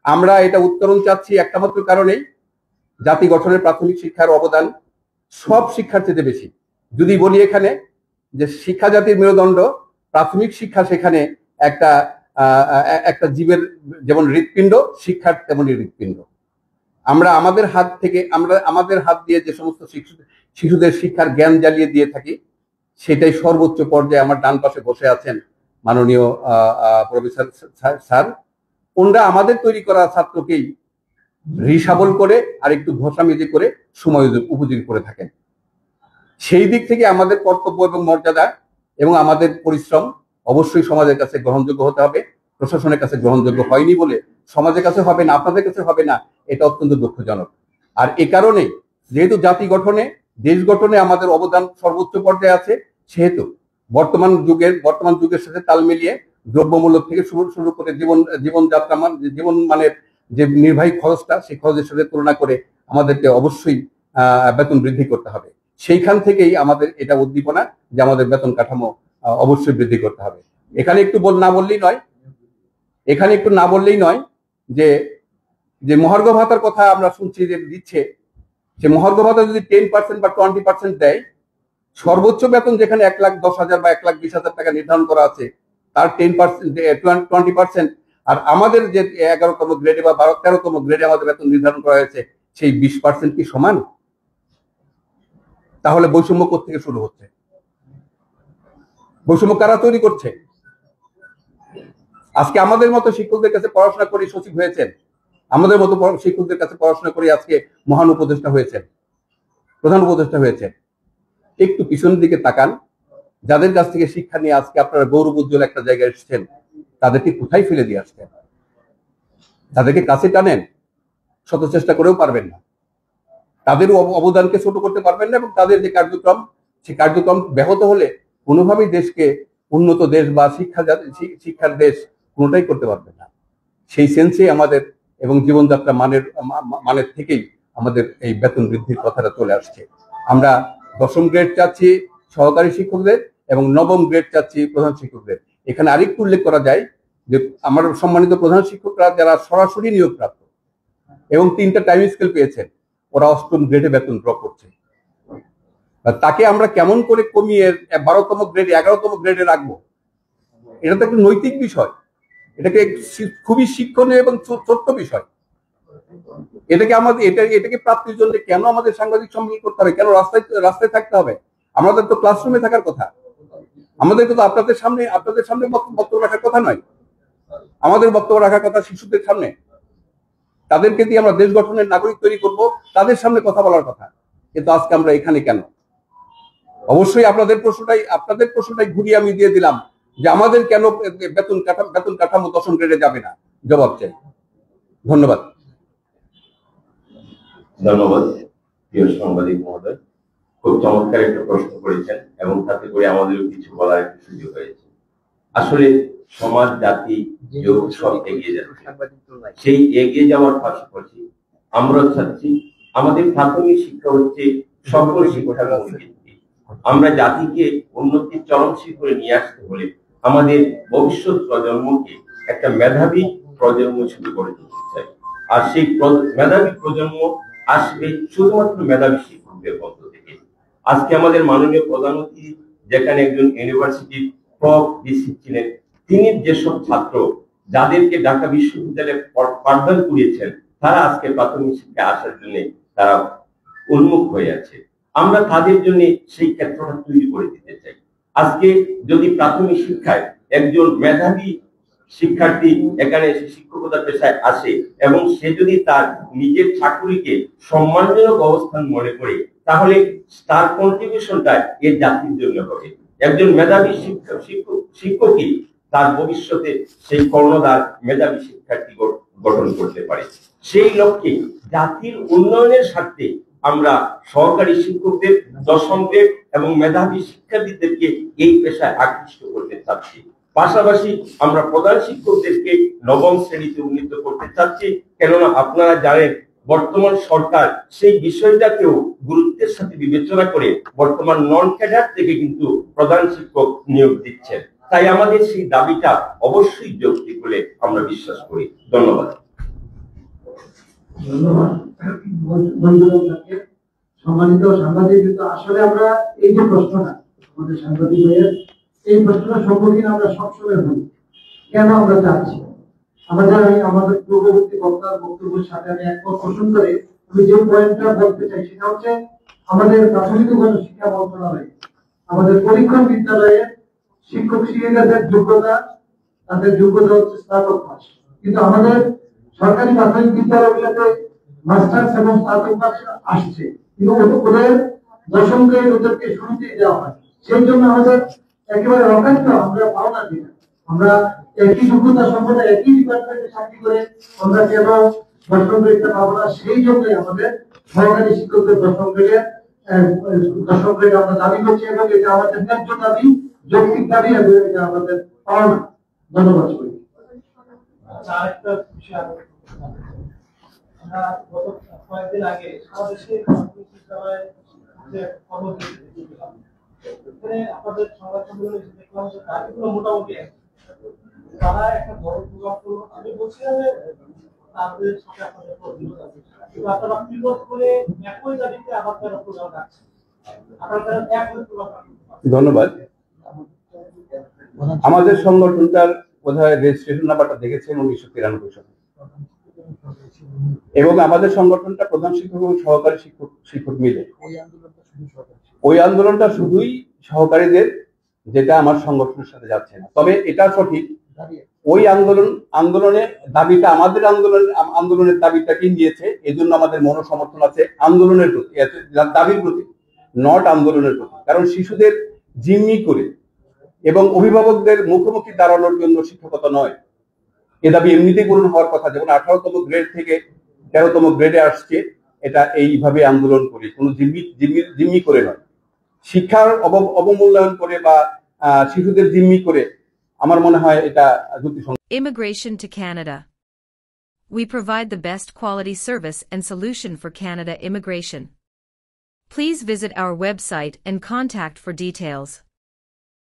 আমরা এটা উত্তরণ চাচ্ছি একটা মাত্র কারণেই, জাতি গঠনের প্রাথমিক শিক্ষার অবদান সব শিক্ষার চেয়ে বেশি। যদি বলি এখানে যে শিক্ষা জাতির মেরুদণ্ড, প্রাথমিক শিক্ষা সেখানে একটা একটা জীবের যেমন হৃৎপিণ্ড, শিক্ষার তেমনি হৃৎপিণ্ড। আমরা আমাদের হাত দিয়ে যে সমস্ত শিশুদের শিক্ষার জ্ঞান জ্বালিয়ে দিয়ে থাকি, সেটাই সর্বোচ্চ পর্যায়ে। আমার ডান পাশে বসে আছেন মাননীয় প্রফেসর স্যার, ওনারা আমাদের তৈরি করা ছাত্রকেই রিসাবল করে আর একটু ঘষা মেজে করে সময় উপযোগী করে থাকেন। সেই দিক থেকে আমাদের কর্তব্য এবং মর্যাদা এবং আমাদের পরিশ্রম অবশ্যই সমাজের কাছে গ্রহণযোগ্য হতে হবে। প্রশাসনের কাছে গ্রহণযোগ্য হয়নি বলে সমাজের কাছে হবে না, আপনাদের কাছে হবে না, এটা অত্যন্ত দুঃখজনক। আর এ কারণে যেহেতু জাতি গঠনে, দেশ গঠনে আমাদের অবদান সর্বোচ্চ পর্যায়ে আছে, সেহেতু বর্তমান যুগের সাথে তাল মিলিয়ে দ্রব্যমূল্য থেকে শুরু করে জীবন মানের যে নির্বাহী খরচটা, সেই খরচের সাথে তুলনা করে আমাদেরকে অবশ্যই বেতন বৃদ্ধি করতে হবে। সেইখান থেকেই আমাদের এটা উদ্দীপনা যে আমাদের বেতন কাঠামো অবশ্যই বৃদ্ধি করতে হবে। এখানে একটু না বললেই নয় যে মহার্ঘ ভাতার কথা আমরা শুনছি যে দিচ্ছে, সে মহার্ঘ ভাতা যদি 10% বা 20% দেয়, সর্বোচ্চ বেতন যেখানে 1,10,000 বা 1,20,000 টাকা নির্ধারণ করা আছে, তার 20%, আর আমাদের যে 11তম গ্রেডে বা 13তম গ্রেডে আমাদের বেতন নির্ধারণ করা হয়েছে, সেই 20% কি সমান? তাহলে বৈষম্য কোত্থেকে শুরু হচ্ছে? বৈষম্য কারা তৈরি করছে? আজকে আমাদের মতো শিক্ষকদের কাছে পড়াশোনা করে সচিব হয়েছেন, আমাদের মতো শিক্ষকদের কাছে পড়াশোনা করে আজকে মহান উপদেষ্টা হয়েছেন, প্রধান উপদেষ্টা হয়েছেন। একটু পিছনের দিকে তাকান, যাদের কাছ থেকে শিক্ষা নিয়ে আজকে আপনারা গৌরব উজ্জ্বল একটা জায়গায় এসেছেন, তাদেরকে কোথায় ফেলে দিয়ে আসছেন? তাদেরকে কাছে টানেন, শত চেষ্টা করেও পারবেন না। তাদের অবদানকে ছোট করতে পারবেন না, এবং তাদের যে কার্যক্রম, সেই কার্যক্রম ব্যাহত হলে কোনোভাবেই দেশকে উন্নত দেশ বা শিক্ষার দেশ কোনোটাই করতে পারবেন না। সেই সেন্সে আমাদের এবং জীবনযাত্রা মানের থেকেই আমাদের এই বেতন বৃদ্ধির কথাটা চলে আসছে। আমরা 10ম গ্রেড চাচ্ছি সহকারী শিক্ষকদের এবং 9ম গ্রেড চাচ্ছি প্রধান শিক্ষকদের। এখানে আরেকটু উল্লেখ করা যায় যে আমার সম্মানিত প্রধান শিক্ষকরা যারা সরাসরি নিয়োগপ্রাপ্ত এবং 3টা টাইম স্কেল পেয়েছেন, ওরা 8ম গ্রেডে বেতন ড্র করছে। তাকে আমরা কেমন করে কমিয়ে 12তম গ্রেডে 11তম গ্রেডে রাখবো? এটা তো একটা নৈতিক বিষয়, এটাকে খুবই শিক্ষণীয় এবং ছোট্ট বিষয়। এটাকে প্রাপ্তির জন্য কেন আমাদের সাংবাদিক সম্মেলন করতে হবে? কেন রাস্তায় থাকতে হবে? আমাদের তো ক্লাসরুমে থাকার কথা। আমাদেরকে তো আপনাদের সামনে বক্তব্য রাখার কথা নয়। আমাদের বক্তব্য রাখার কথা শিশুদের সামনে। তাদেরকে দিয়ে আমরা দেশ গঠনের নাগরিক তৈরি করব, তাদের সামনে কথা বলার কথা। কিন্তু আজকে আমরা এখানে কেন? অবশ্যই আপনাদের প্রশ্নটাই ঘুরিয়ে আমি দিয়ে দিলাম যে আমাদের কেন বেতন কাঠামো 10ম গ্রেডে যাবে না? জবাব চাই। ধন্যবাদ। প্রিয় সাংবাদিক মহোদয়, খুব চমৎকার একটা প্রশ্ন করেছেন এবং তাতে করে আমাদেরও কিছু বলার একটা সুযোগ হয়েছে। আসলে সমাজ, জাতি, যুগ সব এগিয়ে যাচ্ছে। সেই এগিয়ে যাওয়ার পাশাপাশি আমরা চাচ্ছি আমাদের প্রাথমিক শিক্ষা হচ্ছে সকল শিক্ষার মূল ভিত্তি। আমরা জাতিকে উন্নতির চরম শিখরে নিয়ে আসতে হলে আমাদের ভবিষ্যৎ প্রজন্মকে একটা মেধাবী প্রজন্ম শুরু করে দিতে চাই। আর সেই মেধাবী প্রজন্ম আসবে শুধুমাত্র মেধাবী শিক্ষকদের মধ্য থেকে। আজকে আমাদের মাননীয় প্রধান অতিথি, যেখানে একজন ইউনিভার্সিটির প্রফেসর ছিলেন, তিনি যেসব ছাত্র যাদেরকে ঢাকা বিশ্ববিদ্যালয়ে পাঠদান করিয়েছেন, তারা আজকে প্রাথমিক শিক্ষায় আসার জন্য তারা উন্মুখ হয়ে আছে। আমরা তাদের জন্য সেই ক্ষেত্রটা তৈরি করে দিতে চাই। আজকে যদি প্রাথমিক শিক্ষায় একজন মেধাবী শিক্ষার্থী এখানে এসে শিক্ষকতা পেশায় আসে এবং সে যদি তার নিজের চাকুরিকে সম্মানজনক অবস্থান মনে করে, তাহলে তার কন্ট্রিবিউশনটা এই জাতির জন্য হবে। একজন মেধাবী শিক্ষকই তার ভবিষ্যতে সেই কর্ণধার মেধাবী শিক্ষার্থী গঠন করতে পারে। সেই লক্ষ্যে জাতির উন্নয়নের স্বার্থে আমরা সহকারী শিক্ষকদের, 10ম গ্রেড এবং মেধাবী শিক্ষার্থীদেরকে এই পেশায় আকৃষ্ট করতে চাচ্ছি। পাশাপাশি আমরা প্রধান শিক্ষকদেরকে 9ম শ্রেণীতে উন্নীত করতে চাচ্ছি, কেননা আপনারা জানেন বর্তমান সরকার সেই বিষয়টাকেও গুরুত্বের সাথে বিবেচনা করে বর্তমান নন ক্যাডার থেকে কিন্তু প্রধান শিক্ষক নিয়োগ দিচ্ছেন। তাই আমাদের সেই দাবিটা অবশ্যই যৌক্তিক বলে আমরা বিশ্বাস করি। ধন্যবাদ। ধন্যবাদ বন্ধুদেরকে। সম্মানিত সাংবাদিক, কিন্তু আসলে আমরা এই যে প্রশ্নটা আমাদের সাংবাদিক ভাইয়ের, এই প্রশ্নটার সম্মুখীন আমরা সবসময় হই, কেন আমরা চাচ্ছি। আমাদের পূর্ববর্তী বক্তার বক্তব্যের সাথে আমি একমত পোষণ করে আমি যে পয়েন্টটা বলতে চাই সেটা হচ্ছে আমাদের প্রাথমিক ও গণশিক্ষা মন্ত্রণালয়, আমাদের পরীক্ষণ বিদ্যালয়ে শিক্ষক শিক্ষিকাদের যোগ্যতা, তাদের যোগ্যতা হচ্ছে স্নাতক পাস, কিন্তু আমাদের সরকারি প্রাথমিক বিদ্যালয়গুলোতে মাস্টার্স এবং স্নাতক পাস আসছে, কিন্তু ওদের দশম গ্রেড ওদেরকে শুরুতেই দেওয়া হয়। সেই জন্য আমাদের একেবারে রকান্ত আমরা পাওনা দিই। আমরা একই যোগ্যতা সম্পন্ন একই ডিপার্টমেন্টে চাকরি করে আমরা কেন দশম গ্রেডটা পাবো না? সেই জন্যই আমাদের সরকারি শিক্ষকদের দশম গ্রেড আমরা দাবি করছি, এবং এটা আমাদের ন্যায্য দাবি, যৌক্তিক দাবি, এবং এটা আমাদের পাওনা। ধন্যবাদ। আরেকটা বিষয় আমরা গত কয়েকদিন আগে বাংলাদেশের প্রাথমিক বিদ্যালয়ে যে কর্মসূচি দেখলাম, এখানে আপনাদের সংবাদ সম্মেলনে দেখলাম যে দাবিগুলো মোটামুটি তারা একটা বড় প্রোগ্রাম করলো। আমি বলছিলাম যে তাদের সাথে আপনাদের প্রতিরোধ আছে, কিন্তু আপনারা বিরোধ করে একই দাবিতে আবার তারা প্রোগ্রাম রাখছেন, আপনারা একই প্রোগ্রাম। ধন্যবাদ। আমাদের সংগঠনটার বোধহয় রেজিস্ট্রেশন নাম্বারটা দেখেছেন 1993 সালে, এবং আমাদের সংগঠনটা প্রধান শিক্ষক এবং সহকারী শিক্ষক মিলে ওই আন্দোলনটা শুধুই সহকারীদের, যেটা আমার সংগঠনের সাথে যাচ্ছে না। তবে এটা সঠিক, ওই আন্দোলনে দাবিটা আমাদের আন্দোলনের দাবিটাকে নিয়েছে, এই জন্য আমাদের মনোসমর্থন আছে আন্দোলনের প্রতি, দাবির প্রতি, নট আন্দোলনের প্রতি। কারণ শিশুদের জিম্মি করে এবং অভিভাবকদের মুখোমুখি দাঁড়ানোর জন্য শিক্ষকতা নয়, এ দাবি এমনিতেই পূরণ হওয়ার কথা। যেমন 18তম গ্রেড থেকে 13তম গ্রেডে আসছে, এটা এইভাবে আন্দোলন করে, কোনো জিম্মি করে নয়। শিক্ষার অবমূল্যায়ন করে বা শিশুদের জিম্মি করে আমার মনে হয় এটা যুক্তিসঙ্গত। Immigration to Canada. We provide the best quality service and solution for Canada immigration. Please visit our website and contact for details.